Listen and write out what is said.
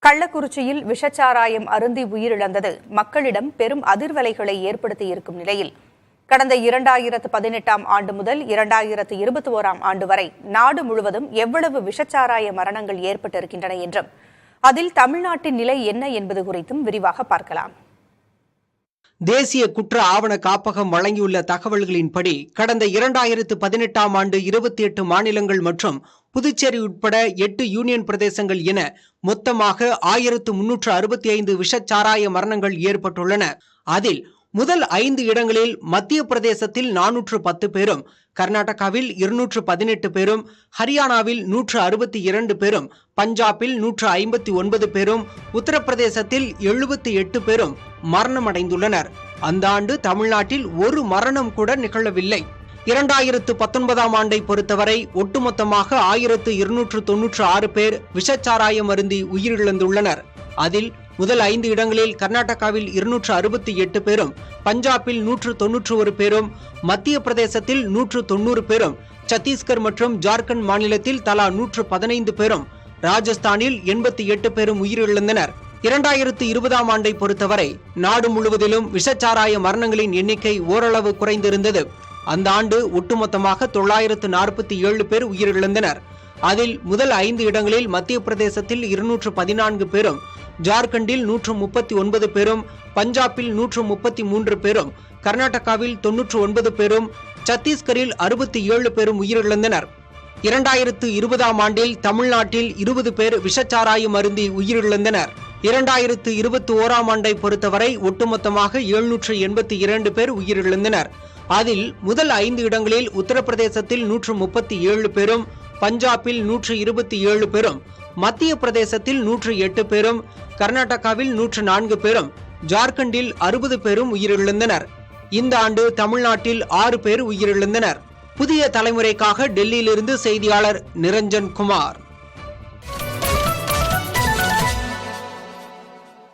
கள்ளக்குறிச்சியில் விஷச்சாராயம் அருந்தி உயிரிழந்தது மக்களிடம் பெரும் அதிர்வலைகளை ஏற்படுத்தியிருக்கும் நிலையில் கடந்த 2018ஆம் ஆண்டு முதல் 2021ஆம் ஆண்டு வரை நாடு முழுவதும் எவ்வளவு விஷச்சாராய மரணங்கள் ஏற்பட்டிருக்கின்றன என்றும் அதில் தமிழ்நாட்டின் நிலை என்ன என்பது குறித்தும் விரிவாக பார்க்கலாம். தேசிய குற்ற ஆவண காப்பகம் வழங்கியுள்ள தகவல்களின்படி கடந்த 2018ஆம் ஆண்டு 28 மாநிலங்கள் மற்றும் புதுச்சேரி உட்பட 8 யூனியன் பிரதேசங்கள் என மொத்தமாக 1365 விஷச்சாராய மரணங்கள் ஏற்பட்டுள்ளன. அதில் முதல் 5 இடங்களில் மத்திய பிரதேசத்தில் 410 பேரும், கர்நாடகாவில் 218 பேரும், ஹரியானாவில் 162 பேரும், பஞ்சாபில் 159 பேரும், உத்தரப்பிரதேசத்தில் 78 பேரும் மரணமடைந்துள்ளனர். அந்த ஆண்டு தமிழ்நாட்டில் ஒரு மரணம் கூட நிகழவில்லை. 2019ஆம் ஆண்டை பொறுத்தவரை ஒட்டுமொத்தமாக 1296 பேர் விஷச்சாராயம் அருந்தி உயிரிழந்துள்ளனர். அதில் முதல் 5 இடங்களில் கர்நாடகாவில் 268 பேரும், பஞ்சாபில் 191 பேரும், மத்திய பிரதேசத்தில் 190 பேரும், சத்தீஸ்கர் மற்றும் ஜார்க்கண்ட் மாநிலத்தில் தலா 115 பேரும், ராஜஸ்தானில் 88 பேரும் உயிரிழந்தனர். 2020ஆம் ஆண்டை பொறுத்தவரை நாடு முழுவதிலும் விஷச்சாராய மரணங்களின் எண்ணிக்கை ஓரளவு குறைந்திருந்தது. அந்த ஆண்டு ஒட்டுமொத்தமாக 947 பேர் உயிரிழந்தனர். அதில் முதல் 5 இடங்களில் மத்திய பிரதேசத்தில் 214 பேரும், ஜார்க்கண்டில் 139 பேரும், பஞ்சாபில் 133 பேரும், கர்நாடகாவில் 99 பேரும், சத்தீஸ்கரில் 67 பேரும் உயிரிழந்தனர். 2020ஆம் ஆண்டில் தமிழ்நாட்டில் 20 பேர் விஷச்சாராயம் அருந்தி உயிரிழந்தனர். 2021ஆம் ஆண்டை பொறுத்தவரை ஒட்டுமொத்தமாக 782 பேர் உயிரிழந்தனர். அதில் முதல் 5 இடங்களில் உத்தரப்பிரதேசத்தில் 137 பேரும், பஞ்சாபில் 127 பேரும், மத்திய பிரதேசத்தில் 108 பேரும், கர்நாடகாவில் 104 பேரும், ஜார்க்கண்டில் 60 பேரும் உயிரிழந்தனர். இந்த ஆண்டு தமிழ்நாட்டில் 6 பேர் உயிரிழந்தனர். புதிய தலைமுறைக்காக டெல்லியிலிருந்து செய்தியாளர் நிரஞ்சன் குமார்.